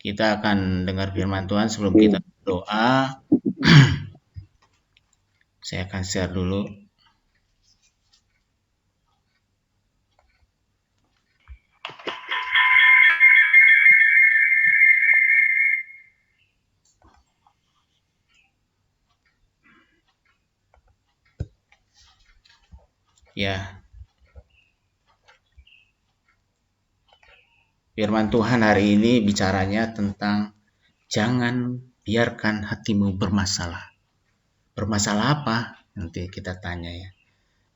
Kita akan dengar firman Tuhan sebelum kita berdoa. Saya akan share dulu. Ya, firman Tuhan hari ini bicaranya tentang jangan biarkan hatimu bermasalah. Bermasalah apa? Nanti kita tanya ya.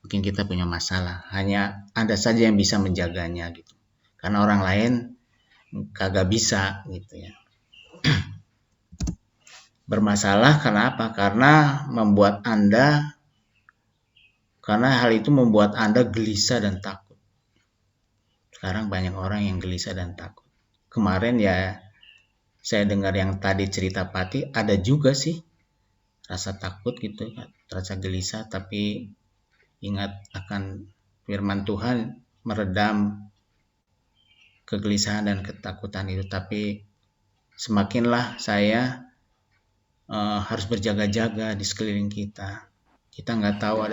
Mungkin kita punya masalah. Hanya Anda saja yang bisa menjaganya gitu. Karena orang lain kagak bisa gitu ya. Bermasalah karena apa? Karena hal itu membuat Anda gelisah dan takut. Sekarang banyak orang yang gelisah dan takut. Kemarin ya saya dengar yang tadi cerita Pati, ada juga sih rasa takut gitu, rasa gelisah, tapi ingat akan firman Tuhan meredam kegelisahan dan ketakutan itu. Tapi semakinlah saya harus berjaga-jaga di sekeliling kita. Kita nggak tahu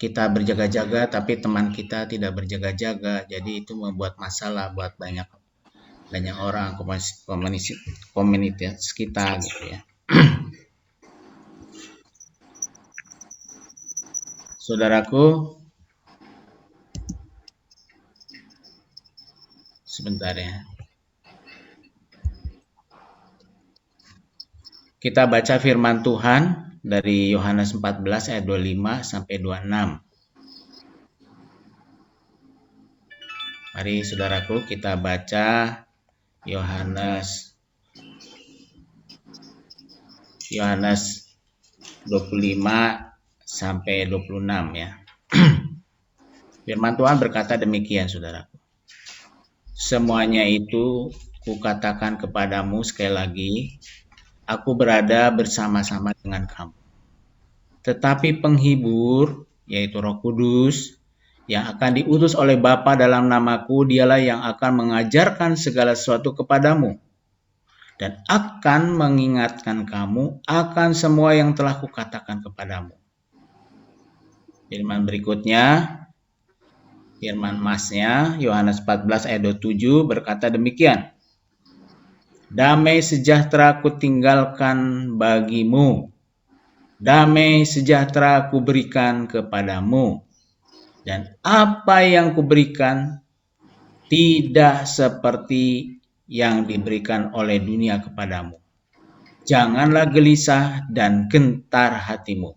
kita berjaga-jaga tapi teman kita tidak berjaga-jaga, jadi itu membuat masalah buat banyak orang komunitas kita gitu ya. Saudaraku, sebentar ya. Kita baca firman Tuhan dari Yohanes 14 ayat 25 sampai 26. Mari saudaraku kita baca Yohanes 25 sampai 26 ya. Firman Tuhan berkata demikian saudaraku. Semuanya itu kukatakan kepadamu sekali lagi, aku berada bersama-sama dengan kamu. Tetapi penghibur, yaitu Roh Kudus, yang akan diutus oleh Bapa dalam namaku, dialah yang akan mengajarkan segala sesuatu kepadamu dan akan mengingatkan kamu akan semua yang telah kukatakan kepadamu. Firman berikutnya, firman masnya, Yohanes 14 ayat 27 berkata demikian. Damai sejahtera kutinggalkan bagimu. Damai sejahtera kuberikan kepadamu. Dan apa yang kuberikan tidak seperti yang diberikan oleh dunia kepadamu. Janganlah gelisah dan gentar hatimu.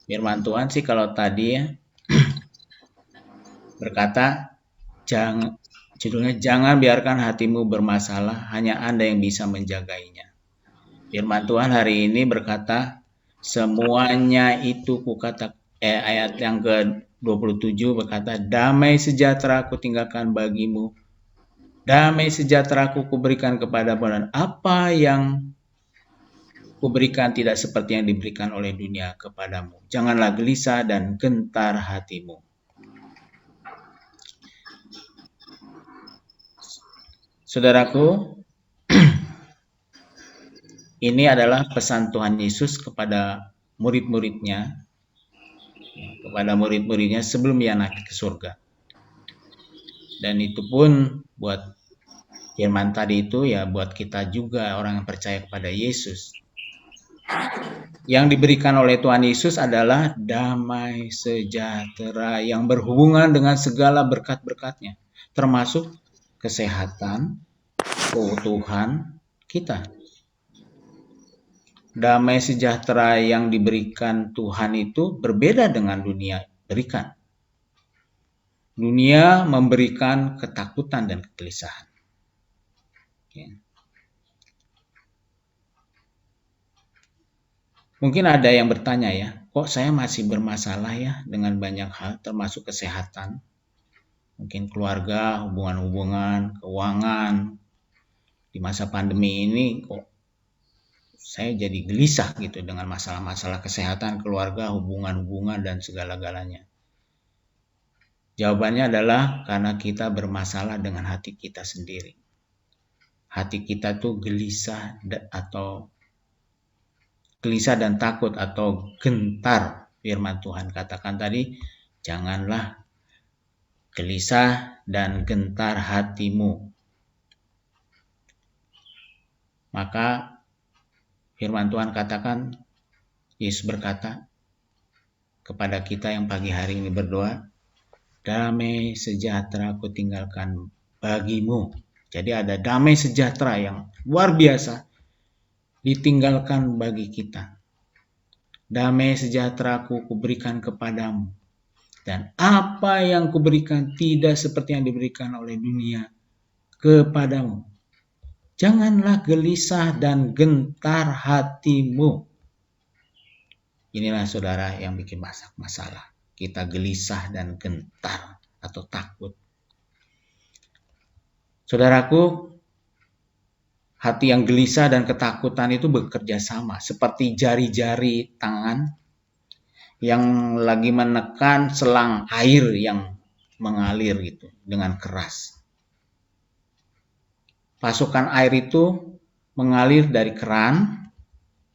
Firman Tuhan sih kalau tadi ya berkata, judulnya jangan biarkan hatimu bermasalah, hanya Anda yang bisa menjagainya. Firman Tuhan hari ini berkata, semuanya itu ayat yang ke-27 berkata, damai sejahtera kutinggalkan bagimu, damai sejahtera kuberikan kepadamu, dan apa yang kuberikan tidak seperti yang diberikan oleh dunia kepadamu. Janganlah gelisah dan gentar hatimu. Saudaraku, ini adalah pesan Tuhan Yesus kepada murid-muridnya, sebelum ia naik ke surga. Dan itu pun buat firman tadi itu ya buat kita juga orang yang percaya kepada Yesus. Yang diberikan oleh Tuhan Yesus adalah damai sejahtera yang berhubungan dengan segala berkat-berkatnya, termasuk kesehatan, keutuhan kita. Damai sejahtera yang diberikan Tuhan itu berbeda dengan dunia berikan. Dunia memberikan ketakutan dan kegelisahan. Mungkin ada yang bertanya ya, kok saya masih bermasalah ya dengan banyak hal termasuk kesehatan, mungkin keluarga, hubungan-hubungan, keuangan. Di masa pandemi ini kok saya jadi gelisah gitu dengan masalah-masalah kesehatan, keluarga, hubungan-hubungan dan segala-galanya. Jawabannya adalah karena kita bermasalah dengan hati kita sendiri. hati kita tuh gelisah dan takut atau gentar. Firman Tuhan katakan tadi, janganlah gelisah dan gentar hatimu. Maka firman Tuhan katakan, Yesus berkata kepada kita yang pagi hari ini berdoa, damai sejahtera aku tinggalkan bagimu. Jadi ada damai sejahtera yang luar biasa ditinggalkan bagi kita. Damai sejahtera aku kuberikan kepadamu. Dan apa yang kuberikan tidak seperti yang diberikan oleh dunia kepadamu. Janganlah gelisah dan gentar hatimu. Inilah saudara yang bikin masalah. Kita gelisah dan gentar atau takut. Saudaraku, hati yang gelisah dan ketakutan itu bekerja sama. Seperti jari-jari tangan yang lagi menekan selang air yang mengalir gitu dengan keras. Pasokan air itu mengalir dari keran,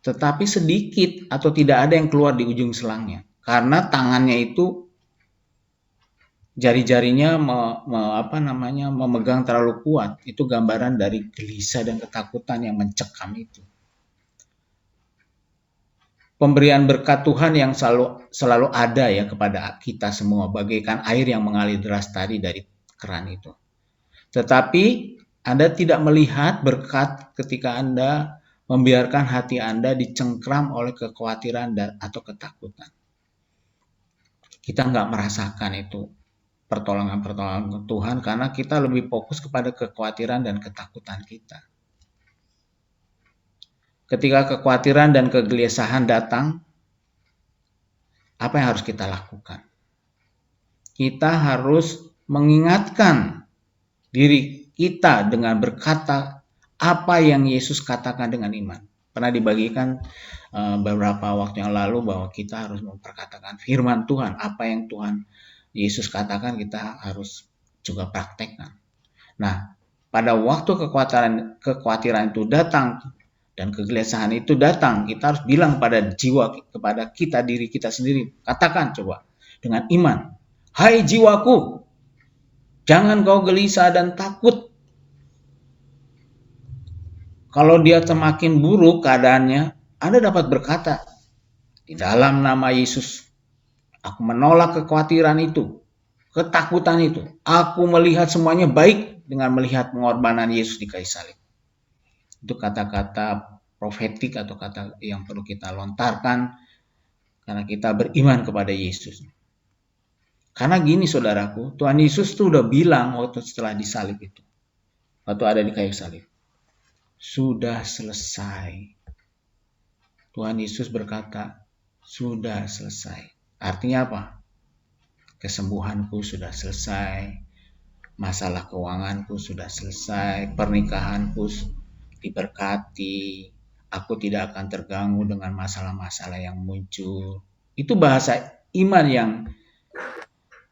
tetapi sedikit atau tidak ada yang keluar di ujung selangnya. Karena tangannya itu jari-jarinya memegang terlalu kuat. Itu gambaran dari gelisah dan ketakutan yang mencekam itu. Pemberian berkat Tuhan yang selalu ada ya kepada kita semua, bagaikan air yang mengalir deras tadi dari keran itu. Tetapi Anda tidak melihat berkat ketika Anda membiarkan hati Anda dicengkram oleh kekhawatiran atau ketakutan. Kita nggak merasakan itu pertolongan Tuhan karena kita lebih fokus kepada kekhawatiran dan ketakutan kita. Ketika kekhawatiran dan kegelisahan datang, apa yang harus kita lakukan? Kita harus mengingatkan diri kita dengan berkata apa yang Yesus katakan dengan iman. Pernah dibagikan beberapa waktu yang lalu bahwa kita harus memperkatakan firman Tuhan. Apa yang Tuhan Yesus katakan kita harus juga praktekkan. Nah, pada waktu kekhawatiran itu datang dan kegelisahan itu datang, kita harus bilang pada jiwa, kepada kita, diri kita sendiri. Katakan coba dengan iman. Hai jiwaku, jangan kau gelisah dan takut. Kalau dia semakin buruk keadaannya, Anda dapat berkata, di dalam nama Yesus, aku menolak kekhawatiran itu, ketakutan itu. Aku melihat semuanya baik dengan melihat pengorbanan Yesus di kayu salib. Itu kata-kata profetik atau kata yang perlu kita lontarkan karena kita beriman kepada Yesus. Karena gini saudaraku, Tuhan Yesus tuh udah bilang waktu setelah disalib itu, waktu ada di kayu salib, sudah selesai. Tuhan Yesus berkata, sudah selesai. Artinya apa? Kesembuhanku sudah selesai, masalah keuanganku sudah selesai, pernikahanku diberkati, aku tidak akan terganggu dengan masalah-masalah yang muncul. Itu bahasa iman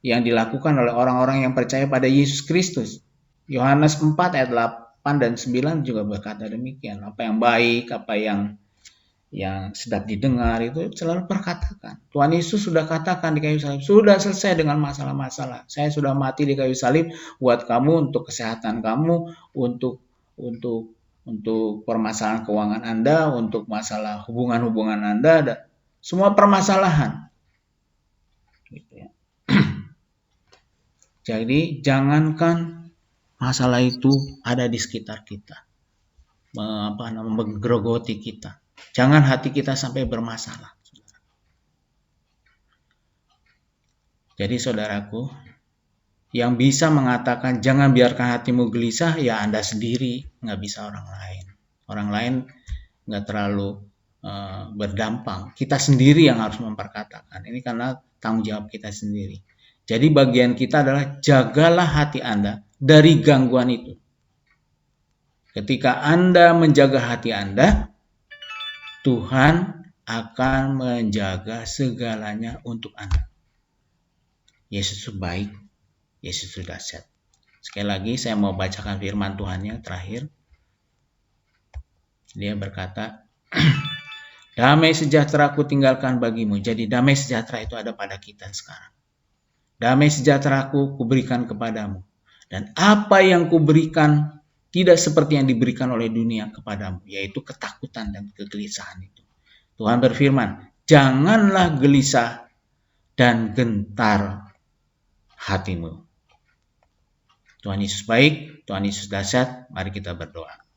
yang dilakukan oleh orang-orang yang percaya pada Yesus Kristus. Yohanes 4 ayat 8 dan 9 juga berkata demikian. Apa yang baik, apa yang sedap didengar itu selalu perkatakan. Tuhan Yesus sudah katakan di kayu salib, sudah selesai dengan masalah-masalah. Saya sudah mati di kayu salib buat kamu, untuk kesehatan kamu, untuk permasalahan keuangan Anda, untuk masalah hubungan-hubungan Anda, semua permasalahan. Gitu ya. Jadi jangankan masalah itu ada di sekitar kita, menggerogoti kita. Jangan hati kita sampai bermasalah. Jadi saudaraku, yang bisa mengatakan jangan biarkan hatimu gelisah, ya Anda sendiri, nggak bisa orang lain. Orang lain nggak terlalu berdampak. Kita sendiri yang harus memperkatakan. Ini karena tanggung jawab kita sendiri. Jadi bagian kita adalah jagalah hati Anda dari gangguan itu. Ketika Anda menjaga hati Anda, Tuhan akan menjaga segalanya untuk Anda. Yesus baik, Yesus dahsyat. Sekali lagi saya mau bacakan firman Tuhan yang terakhir. Dia berkata, damai sejahtera aku tinggalkan bagimu. Jadi damai sejahtera itu ada pada kita sekarang. Damai sejahtera aku kuberikan kepadamu. Dan apa yang kuberikan tidak seperti yang diberikan oleh dunia kepadamu, yaitu ketakutan dan kegelisahan itu. Tuhan berfirman, janganlah gelisah dan gentar hatimu. Tuhan Yesus baik, Tuhan Yesus dahsyat, mari kita berdoa.